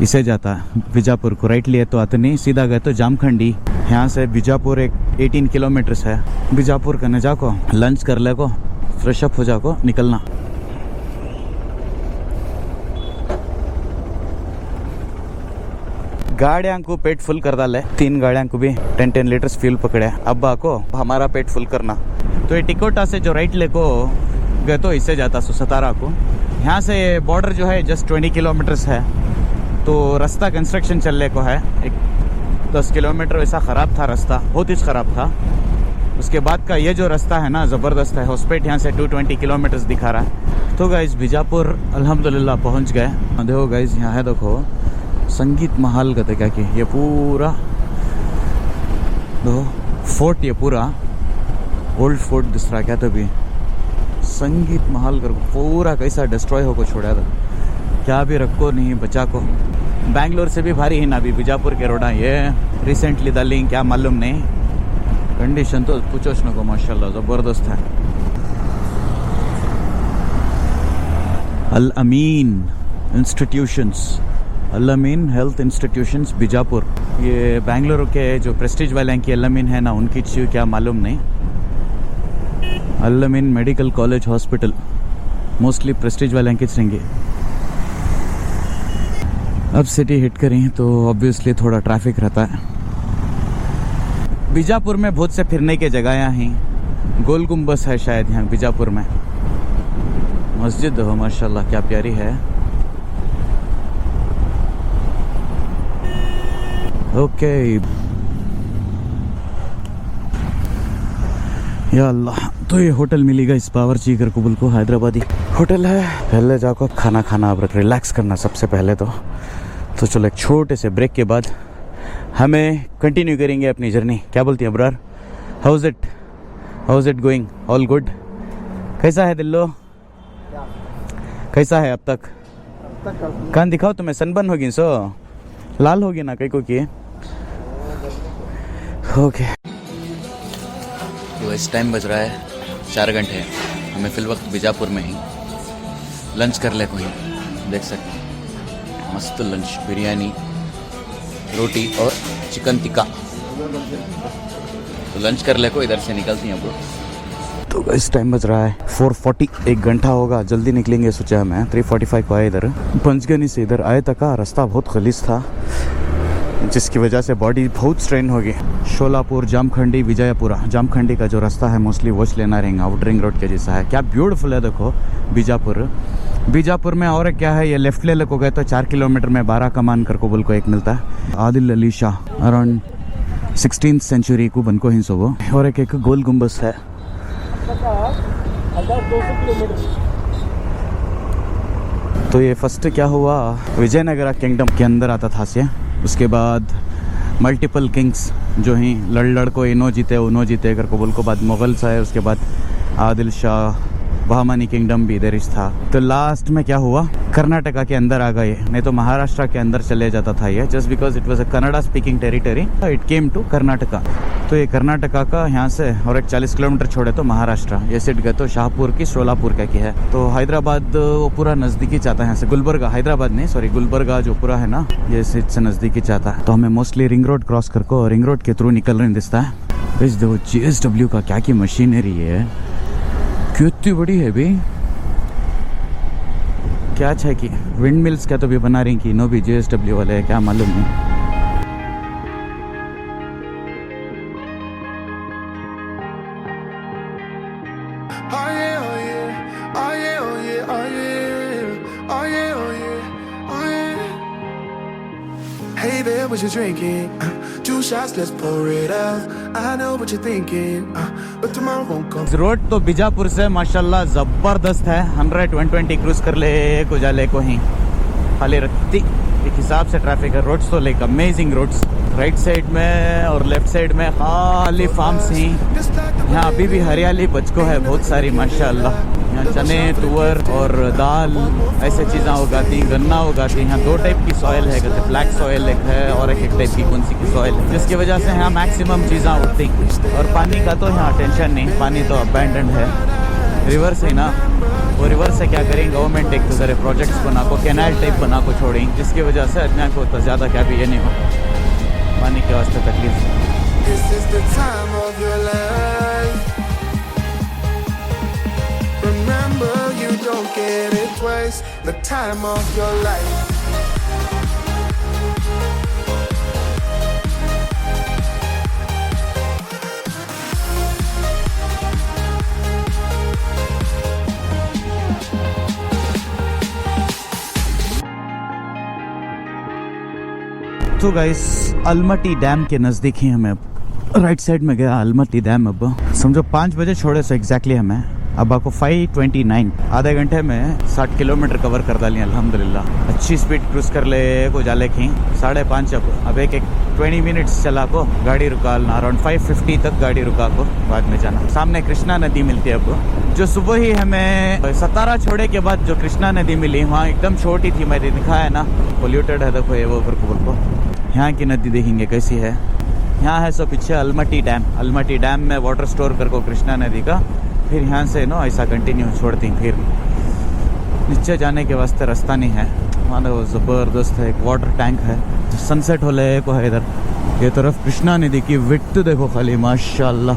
Speaker 2: इसे जाता है बीजापुर को, राइट लिए तो आते नहीं, सीधा गए तो जामखंडी। यहाँ से बीजापुर एक 18 किलोमीटर्स है। बीजापुर करने जाको, लंच कर ले को, फ्रेश अप हो जाको, निकलना। गाड़ियां को पेट फुल कर डाले, 3 गाड़ियां को भी 10 लीटर्स फ्यूल पकड़े। अब आको हमारा पेट फुल करना। तो ये टिकोटा से जो राइट ले को गए तो इससे जाता सतारा को। यहाँ से बॉर्डर जो है जस्ट 20 किलोमीटर्स है। तो रास्ता कंस्ट्रक्शन चलने को है। एक 10 किलोमीटर वैसा ख़राब था रास्ता, बहुत ही ख़राब था। उसके बाद का ये जो रास्ता है ना ज़बरदस्त है। हॉस्पेट यहाँ से 220 किलोमीटर्स दिखा रहा है। तो गाइस बीजापुर अल्हम्दुलिल्लाह पहुँच गए। देखो गाइस यहाँ है, देखो संगीत महल कहते क्या कि ये पूरा दो फोर्ट, ये पूरा ओल्ड फोर्ट दिख रहा क्या। तो भी संगीत महल कर पूरा कैसा डिस्ट्रॉय होकर छोड़ा था, क्या भी रखो नहीं बचा को। बैंगलोर से भी भारी ही ना भी बीजापुर के रोडा ये रिसेंटली डाली, क्या मालूम नहीं। कंडीशन तो पूछो न को माशाल्लाह ज़बरदस्त है। अल अमीन इंस्टीट्यूशंस, अल अमीन हेल्थ इंस्टीट्यूशंस बीजापुर। ये बैंगलोर के जो प्रेस्टीज वाले हैं कि अल अमीन है ना, उनकी चीज़ क्या मालूम नहीं। Al Ameen medical college hospital mostly Prestige वाले हैं रहेंगे। अब सिटी हिट करें तो ऑब्वियसली थोड़ा ट्रैफिक रहता है। बीजापुर में बहुत से फिरने के जगह हैं। गोल गुम्बस है शायद यहाँ बीजापुर में। मस्जिद हो माशाल्लाह क्या प्यारी है। ओके या अल्लाह। तो ये होटल मिलेगा इस बावर्ची कर कुबुल को, हैदराबादी होटल है। पहले जाकर खाना खाना, अब रिलैक्स करना सबसे पहले तो चलो एक छोटे से ब्रेक के बाद हमें कंटिन्यू करेंगे अपनी जर्नी। क्या बोलती है Abrar? How's it going? All good? कैसा है दिल्लो? कैसा है अब तक? कान दिखाओ तुम्हें, सनबर्न होगी सो लाल होगी ना कई को किए। ओके तो इस टाइम बज रहा है 4 घंटे। हमें फिल वक्त बीजापुर में ही लंच कर ले कोई, देख सकते हैं मस्त लंच, बिरयानी, रोटी और चिकन टिक्का। तो लंच कर ले को इधर से निकलती हैं अब। तो इस टाइम बज रहा है 4:40, 1 घंटा होगा, जल्दी निकलेंगे सोचा मैं। 3:45 को आए इधर, पंचगनी से इधर आए तक का रास्ता बहुत खलीज था, जिसकी वजह से बॉडी बहुत स्ट्रेन हो गई। शोलापुर, जामखंडी, विजयपुरा। जामखंडी का जो रास्ता है मोस्टली वॉच लेना रहेगा, आउट रिंग रोड के जैसा है। क्या ब्यूटीफुल है देखो बीजापुर में। और क्या है ये लेफ्ट ले को गए तो 4 किलोमीटर में 12 कमान कर को बोल को एक मिलता है। Adil Ali Shah around 16th century को बन को ही सो वो। और एक गोल गुम्बस है। तो ये फर्स्ट क्या हुआ, विजयनगरा किंगडम के अंदर आता था से। उसके बाद मल्टीपल किंग्स जो ही लड़ को इनो जीते कर को बोल को बाद मुगल्स आए। उसके बाद आदिल शाह, बहामनी किंगडम भी इधर था। तो लास्ट में क्या हुआ, कर्नाटका के अंदर आ गए, नहीं तो महाराष्ट्र के अंदर चले जाता था ये, just because it was a Kannada speaking territory, it came to Karnataka. तो ये कर्नाटका का यहाँ से और एक 40 किलोमीटर छोड़े तो महाराष्ट्र, ये सीट गए तो शाहपुर की सोलापुर का की है। तो हैदराबाद वो पूरा नज़दीकी चाहता है यहाँ से, गुलबर्गा, हैदराबाद नहीं सॉरी गुलबर्गा जो पूरा है ना, ये सीट से नज़दीकी चाहता है। तो हमें मोस्टली रिंग रोड क्रॉस करके रिंग रोड के थ्रू निकल रहे दिखता है। इस देखो GSW का क्या की मशीनरी है, कितनी बड़ी है भाई, क्या है कि विंड मिल्स का तो भी बना रही कि नो भी GSW वाले है, क्या मालूम नहीं।
Speaker 1: Hey there, what you drinking? 2 shots, let's pour it out. I know what you're thinking, but tomorrow won't come.
Speaker 2: Road तो बीजापुर से माशाल्लाह जबरदस्त है, 100-120 क्रूज कर ले को जाले को ही खाली रखती एक हिसाब से ट्रैफिक है। रोड्स तो like amazing roads, right side में और लेफ्ट साइड में खाली फार्म्स ही। यहाँ अभी भी हरियाली बचको है बहुत सारी माशाल्लाह। यहाँ चने, तुअर और दाल ऐसे चीज़ें उगाती, गन्ना उगाती। यहाँ 2 टाइप की सॉइल है, कहते ब्लैक सॉइल एक है और एक टाइप की कौन सी की सॉइल है, जिसकी वजह से यहाँ मैक्सिमम चीज़ें उगती। और पानी का तो यहाँ टेंशन नहीं, पानी तो अबैंडन है, रिवर से ना, वो रिवर से क्या करेंगे गवर्नमेंट एक तो सारे प्रोजेक्ट्स बना को, कैनाल टाइप बना को छोड़ेंगे, जिसकी वजह से अदना को तो ज़्यादा क्या भी ये नहीं हो पानी के वास्ते तकलीफ।
Speaker 1: This is the time of your life. Remember, you don't get it twice. The time of your life.
Speaker 2: तो गाइस अलमटी डैम के नज़दीक ही हमें राइट साइड में गया अलमटी डैम। अब समझो 5 बजे छोड़े से एग्जैक्टली हमें अब आपको 5:29 आधे घंटे में 60 किलोमीटर कवर कर डाली अल्हम्दुलिल्लाह। अच्छी स्पीड क्रूज कर ले को जाले खी 5:30 अब एक 20 मिनट्स चला को गाड़ी रुका ना, अराउंड 5:50 तक गाड़ी रुका को बाद में जाना। सामने कृष्णा नदी मिलती है अब, जो सुबह ही हमें सतारा छोड़े के बाद जो कृष्णा नदी मिली वहाँ एकदम छोटी थी, मैंने दिखाया ना, पोल्यूटेड है देखो ये वो को। यहाँ की नदी देखेंगे कैसी है। यहाँ है सो पीछे अलमटी डैम, अलमटी डैम में वाटर स्टोर करको कृष्णा नदी का, फिर यहाँ से नो ऐसा कंटिन्यू छोड़ती, फिर नीचे जाने के वास्ते रास्ता नहीं है। वहाँ वो ज़बरदस्त है, एक वाटर टैंक है, सनसेट हो ले को है इधर ये तरफ। कृष्णा नदी की विड्थ देखो खाली माशाल्लाह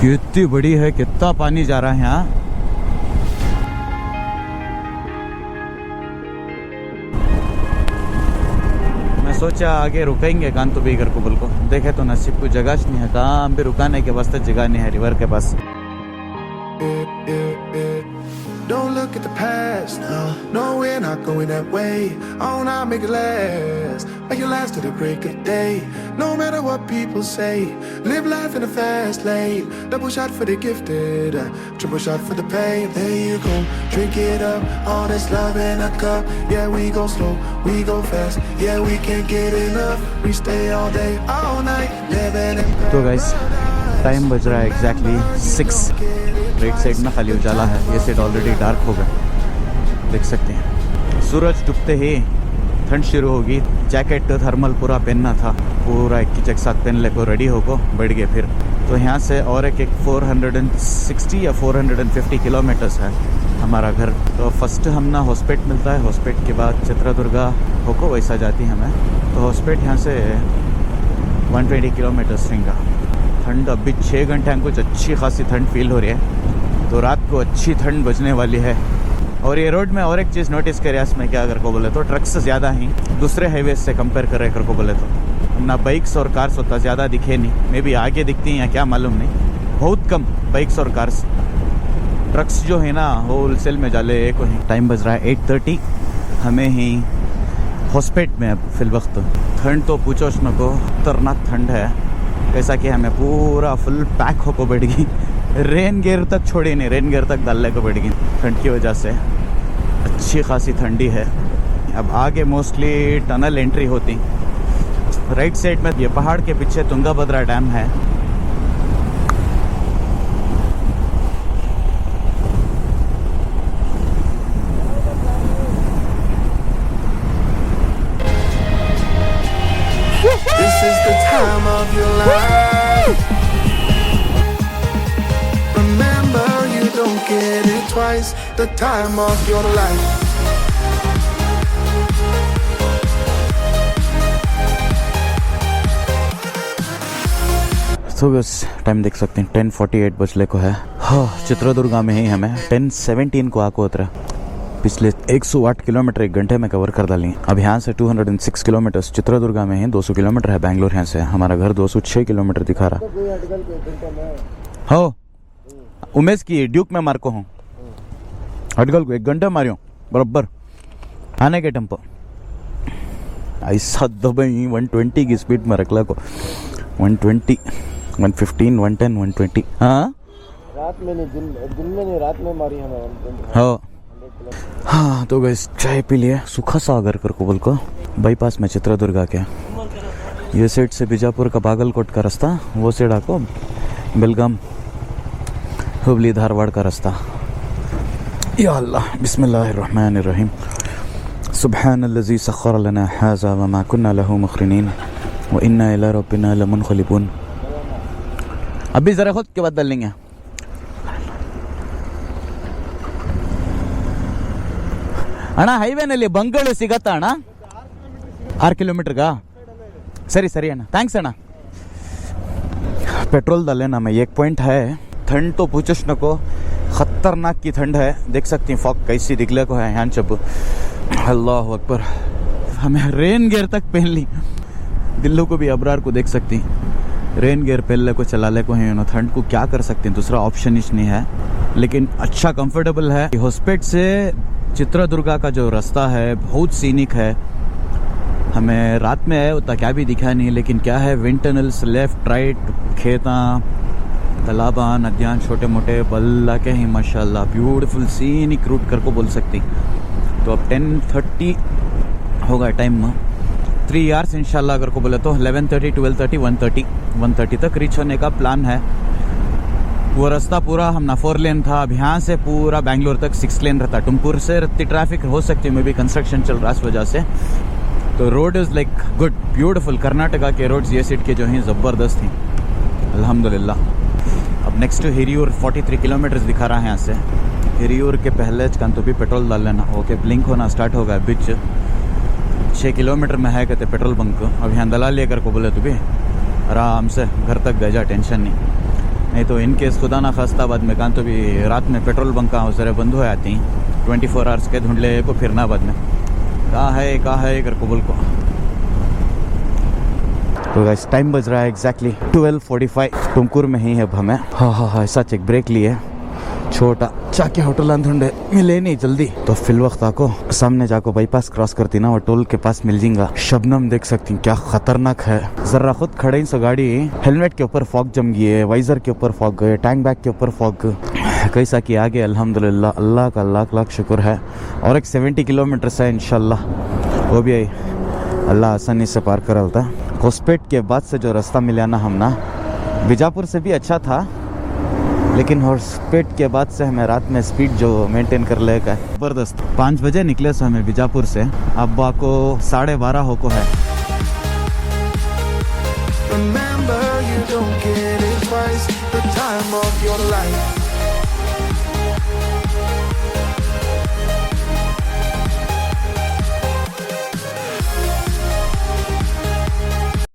Speaker 2: कितनी बड़ी है, कितना पानी जा रहा है यहाँ। सोचा आगे रुकेंगे कांतु बीगर को, बोल को देखे तो नसीब को जगह नहीं है, कहाँ भी रुकाने के वास्ते जगह नहीं है रिवर के पास।
Speaker 1: Don't look at the past, no, we're not going that way. Oh, now make it last, make it last to the break of day. No matter what people say, live life in a fast lane. Double shot for the gifted, triple shot for the pain. There you go, drink it up, all this love in a cup. Yeah, we go slow, we go fast. Yeah, we can't get enough. We stay all day, all night, living in paradise.
Speaker 2: तो गाइस टाइम बज रहा है एग्जैक्टली 6। राइट साइड में खाली उजाला है, ये साइड ऑलरेडी डार्क हो गया, देख सकते हैं। सूरज डूबते ही ठंड शुरू होगी। जैकेट थर्मल पूरा पहनना था, पूरा एक की एक साथ पहन ले को रेडी हो को बैठ गए फिर। तो यहाँ से और एक 460 या 450 किलोमीटर्स है हमारा घर। तो फर्स्ट हम ना हॉस्पेट मिलता है, हॉस्पेट के बाद चित्रदुर्गा होको वैसा जाती है हमें। तो हॉस्पेट यहाँ से 120 किलोमीटर्स रहेगा। ठंड अभी 6 घंटे हमको कुछ अच्छी खासी ठंड फील हो रही है, तो रात को अच्छी ठंड बजने वाली है। और ये रोड में और एक चीज़ नोटिस करे इसमें क्या कर को बोले तो ट्रक्स ज़्यादा ही दूसरे हाईवे से कंपेयर कर कर को बोले तो ना बाइक्स और कार्स होता ज़्यादा दिखे नहीं, मे भी आगे दिखती हैं या क्या मालूम नहीं, बहुत कम बाइक्स और कार्स। ट्रक्स जो है ना होल सेल में जाले को ही। टाइम बज रहा है 8:30, हमें ही हॉस्पिटल में अब फिल वक्त। ठंड तो पूछो उसमें को खतरनाक ठंड है, कैसा कि हमें पूरा फुल पैक होकर बैठ गई। रेन गेयर तक छोड़ी नहीं, रेन गेयर तक डालने को बैठ गई ठंड की वजह से। अच्छी खासी ठंडी है। अब आगे मोस्टली टनल एंट्री होती। राइट साइड में ये पहाड़ के पीछे तुंगाभद्रा डैम है।
Speaker 1: is the time of your life. Remember, you don't get it twice. The time of your life.
Speaker 2: तो बस टाइम देख सकते हैं 10:48 बजले को है। हाँ, चित्रदुर्गा में ही हमें 10:17 को आको उतरा। पिछले 108 किलोमीटर 1 घंटे में कवर कर डाली। अब यहाँ से 206 किलोमीटर चित्रदुर्गा में ही 200 किलोमीटर है बैंगलोर यहाँ से। हमारा घर 206 किलोमीटर दिखा रहा। हो उमेश की ड्यूक में मार्को हूँ अटगल को 1 घंटा मारियो बराबर आने के टेम्पो ऐसा दबाई 120 की स्पीड में रखला को 120 115 110 120। हाँ
Speaker 3: रात में नहीं दिन में नहीं रात में मारी हमें।
Speaker 2: हाँ हाँ तो गैस चाय पी लिए सूखा सागर कर कोबल को बाईपास में चित्रदुर्गा के ये साइड से बीजापुर का बागलकोट का रास्ता वो साइड आको बेलगाम हुबली धारवाड़ का रास्ता। या अल्लाह बिस्मिल्लाहिर्रहमानिर्रहीम सुब्हानल्लज़ी सख्खर लना हाज़ा व मा कुन्ना लहू मुक़रिनीन व इन्ना इला रब्बिना लमुनक़लिबून। अभी ज़रा खुद के बाद डाल लेंगे। ಅಣ್ಣ ಹೈವೇನಲ್ಲಿ ಬಂಗಳು ಸಿಗತ್ತಾ ಅಣ್ಣ 6 किलोमीटर सरी सरी अಣ್ಣ थैंक्स अಣ್ಣ। पेट्रोल डाले ना मैं 1 पॉइंट है। ठंड तो पूछोश नको खतरनाक की ठंड है। देख सकती हैं फॉग कैसी दिखले को है यहाँ जब अल्लाह अकबर। हमें रेन गियर तक पहन ली। दिल्लू को भी अबरार को देख सकती रेन गियर पहले को चला ले को है। ठंड को क्या कर सकते हैं दूसरा ऑप्शन ही नहीं है। लेकिन अच्छा कंफर्टेबल है। हॉस्पिटल से चित्रदुर्गा का जो रास्ता है बहुत सीनिक है। हमें रात में है उतना क्या भी दिखा नहीं लेकिन क्या है विंड टनल्स लेफ्ट राइट खेता तालाबा नदियाँ छोटे मोटे बल्ला के हैं माशाल्लाह ब्यूटीफुल सीनिक रूट कर को बोल सकती। तो अब 10:30 होगा टाइम में 3 आवर्स इंशाल्लाह अगर को बोले तो 11:30 12:30 1:30 तक रीच होने का प्लान है। वो रास्ता पूरा हम 4 लेन था। अब यहाँ से पूरा बैंगलोर तक 6 लेन रहता। टुमकुर से रत्ती ट्रैफिक हो सकती है मे भी कंस्ट्रक्शन चल रहा है इस वजह से। तो road is like good beautiful. Karnataka के रोड्स ये सीट के जो हैं ज़बरदस्त हैं अल्हम्दुलिल्लाह। अब नेक्स्ट टू हिरियूर 43 किलोमीटर दिखा रहा है यहाँ से। हिरियूर के पहले कान तो भी पेट्रोल डाल लेना ओके ब्लिंक होना स्टार्ट होगा। बीच 6 किलोमीटर में है कहते पेट्रोल बंक। अब यहाँ दला लेकर को बोले तो भी आराम से घर तक गए जा टेंशन नहीं तो इनकेस खुदा ना खास्ता बाद में कान तो भी रात में पेट्रोल बंक का सारे बंद हो जाती हैं 24 आवर्स के ढूंढ ले को फिरना बाद में कहाँ है कर कबूल को। तो गाइस टाइम बज रहा है एग्जैक्टली 12:45। टुमकुर में ही है अब हमें। हाँ सच एक ब्रेक लिए छोटा चाके होटल अंधुंडे मिले नहीं जल्दी तो फिल वक्त आको सामने जाको बाईपास क्रॉस करती ना वो टोल के पास मिल जाएगा। शबनम देख सकती क्या खतरनाक है। जरा खुद खड़े सो गाड़ी हेलमेट के ऊपर फॉग जम गई है वाइजर के ऊपर फॉग टैंक बैग के ऊपर फॉग कैसा कि आगे अल्हम्दुलिल्लाह अल्लाह का लाख शुक्र है। और एक 70 किलोमीटर है इंशाल्लाह वो भी अल्लाह आसानी से पार कर लेता। होस्पेट के बाद से जो रास्ता मिला ना हम ना बीजापुर से भी अच्छा था लेकिन हॉस्पेट के बाद से हमें रात में स्पीड जो मेंटेन कर लेगा ज़बरदस्त। 5 बजे निकले से हमें बीजापुर से अब को 12:30 हो को है।
Speaker 1: Remember, you don't get it twice. The time of your life.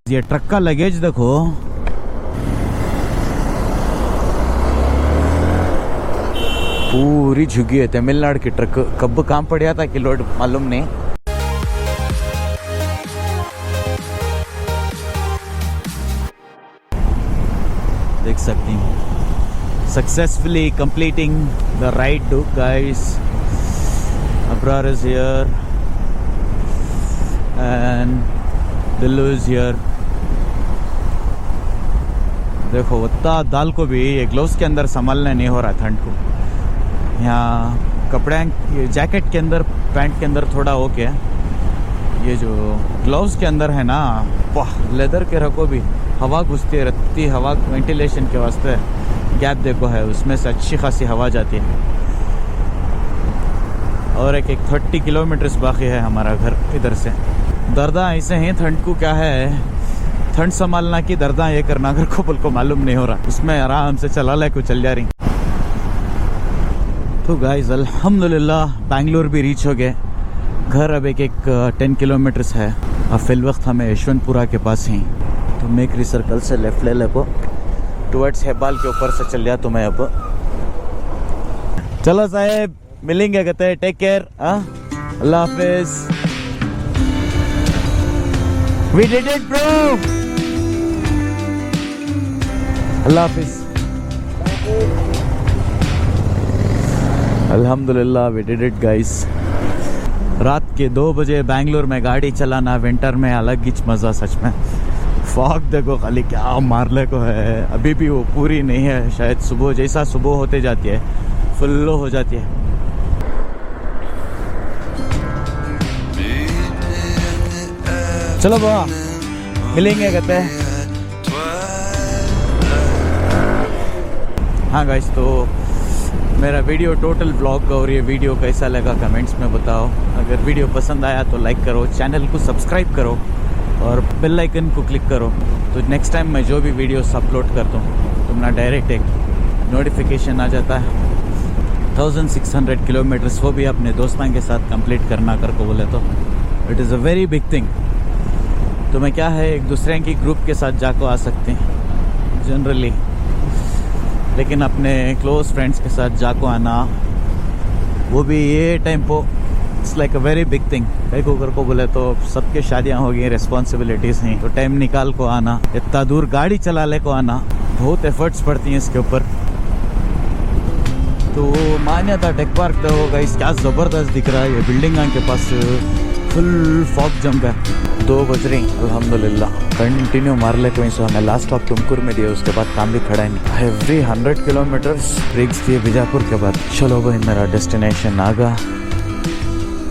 Speaker 2: ये ट्रक का लगेज देखो पूरी झुकी है। तमिलनाडु की ट्रक कब काम पड़ गया था कि लोड मालूम नहीं। देख सकती हूँ successfully completing the ride to guys. Abrar is here and Dillu is here. देखो उतना दाल को भी ये ग्लोव्स के अंदर संभालने नहीं हो रहा ठंड को। यहाँ कपड़े जैकेट के अंदर पैंट के अंदर थोड़ा हो के ये जो ग्लव्स के अंदर है ना वाह लेदर के रखो भी हवा घुसती है रत्ती हवा वेंटिलेशन के वास्ते गैप देखो है उसमें से अच्छी खासी हवा जाती है। और एक 30 किलोमीटर बाकी है हमारा घर इधर से। दर्दा ऐसे हैं ठंड को क्या है ठंड संभालना की दर्दा ये करना अगर को को मालूम नहीं हो रहा, उसमें आराम से चला ले कुछ चल जा रही। तो गाइस अल्हम्दुलिल्लाह बेंगलोर भी रीच हो गए। घर अब एक 10 किलोमीटर्स है। अब फिल वक्त हमें यशवंतपुरा के पास ही, तो मेकरी सर्कल से लेफ्ट ले को टुवर्ड्स हेब्बाल के ऊपर से चल जा। तो मैं अब चलो साहेब मिलेंगे, कहते हैं टेक केयर, अल्लाह हाफिज। We did it bro, अल्लाह हाफिज। अल्हम्दुलिल्लाह वी डिड इट गाइस। रात के 2 बजे बेंगलोर में गाड़ी चलाना विंटर में अलग ही मज़ा। सच में फॉग देखो खाली क्या मारले को है। अभी भी वो पूरी नहीं है, शायद सुबह जैसा सुबह होते जाती है फुल हो जाती है। चलो बाबा मिलेंगे कहते हैं। हाँ गाइस, तो मेरा वीडियो टोटल ब्लॉग और ये वीडियो कैसा लगा कमेंट्स में बताओ। अगर वीडियो पसंद आया तो लाइक करो, चैनल को सब्सक्राइब करो और बेल आइकन को क्लिक करो, तो नेक्स्ट टाइम मैं जो भी वीडियोस अपलोड करता हूँ तो मेरा डायरेक्ट एक नोटिफिकेशन आ जाता है। 1600 किलोमीटर्स वो भी अपने दोस्तों के साथ कंप्लीट करना कर को बोले तो it is a very big thing. तो मैं क्या है एक दूसरे की ग्रुप के साथ जाको आ सकते हैं जनरली, लेकिन अपने क्लोज फ्रेंड्स के साथ जाको आना वो भी ये टाइम को it's like a very big thing. कई को कर को बोले तो सबके शादियां हो गई, रिस्पॉन्सिबिलिटीज़ हैं, तो टाइम निकाल को आना, इतना दूर गाड़ी चला ले को आना, बहुत एफर्ट्स पड़ती हैं इसके ऊपर। तो मान्यता टेक पार्क तो होगा इस क्या ज़बरदस्त दिख रहा है। ये बिल्डिंग के पास फुल फॉग जंप है। 2 बज रही अल्हम्दुलिल्लाह कंटिन्यू मार ले कोई सो हमें लास्ट स्टॉप तुमकुर में दिया, उसके बाद काम भी खड़ा नहीं। एवरी 100 किलोमीटर्स ब्रेक्स दिए बीजापुर के बाद। चलो भाई मेरा डेस्टिनेशन आगा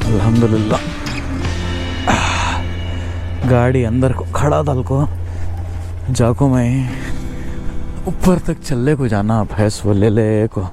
Speaker 2: अल्हम्दुलिल्लाह। गाड़ी अंदर को खड़ा डाल को जाको मैं ऊपर तक चलने को जाना, भैंस वो ले को